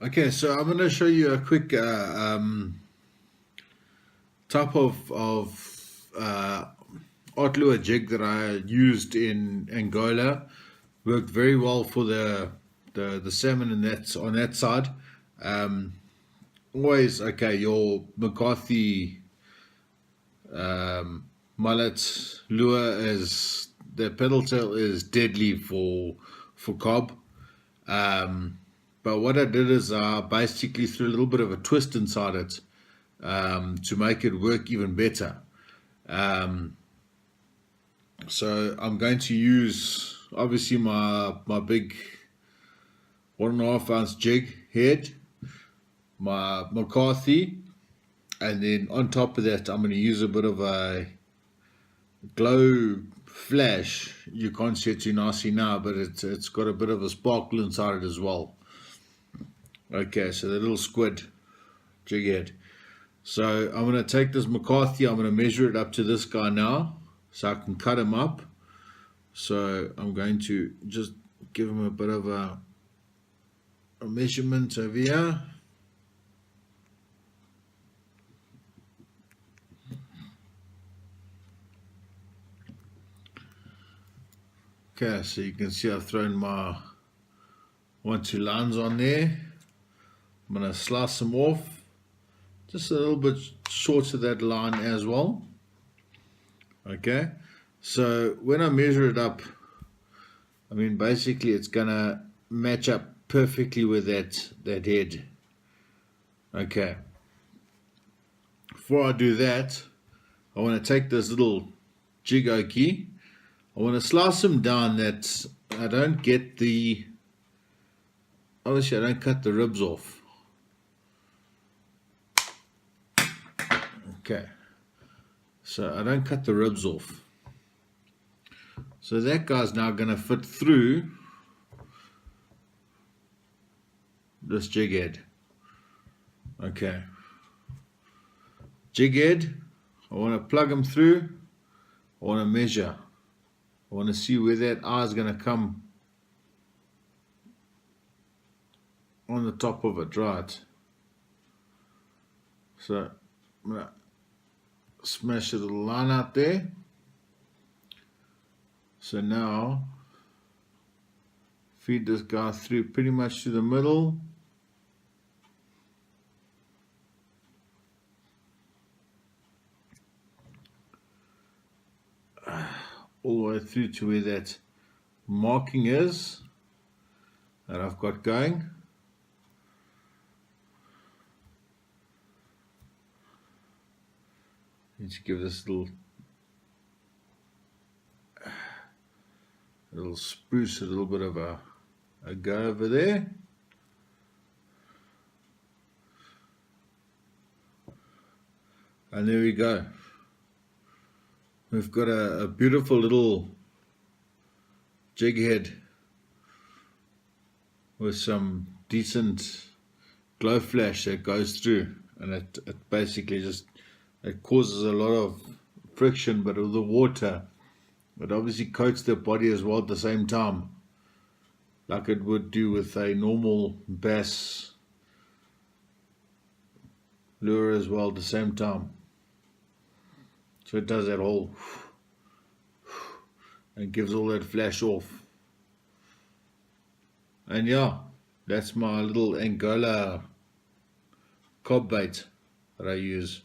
Okay, so I'm going to show you a quick type of art lure jig that I used in Angola. Worked very well for the salmon and that's on that side. Um, Always okay. Your McCarthy mullet lure is the pedal tail is deadly for cob. But what I did is I basically threw a little bit of a twist inside it to make it work even better. So I'm going to use obviously my big 1.5 ounce jig head, my McCarthy, and then on top of that I'm going to use a bit of a glow flash. You can't see it too nicely now, but it's got a bit of a sparkle inside it as well. Okay, so the little squid jig head. So I'm going to take this McCarthy, I'm going to measure it up to this guy now so I can cut him up. So I'm going to just give him a bit of a measurement over here. Okay, so you can see I've thrown my 1-2 lines on there. I'm going to slice them off just a little bit short of that line as well. Okay, so when I measure it up, I mean basically it's going to match up perfectly with that head. Okay, before I do that, I want to take this little jig oakie. I want to slice them down that I don't get the, obviously I don't cut the ribs off. Okay, so I don't cut the ribs off. So that guy's now going to fit through this jig head. Okay, jig head, I want to plug him through, I want to measure. I want to see where that eye is going to come on the top of it, right? So I'm going to smash a little line out there. So now feed this guy through pretty much to the middle. All the way through to where that marking is that I've got going. Need to give this little spruce a little bit of a go over there. And there we go. We've got a beautiful little jig head with some decent glow flash that goes through, and it basically just it causes a lot of friction, but with the water it obviously coats the body as well at the same time, like it would do with a normal bass lure as well at the same time. So it does that whole and gives all that flash off. And yeah, that's my little Angola Kob bait that I use.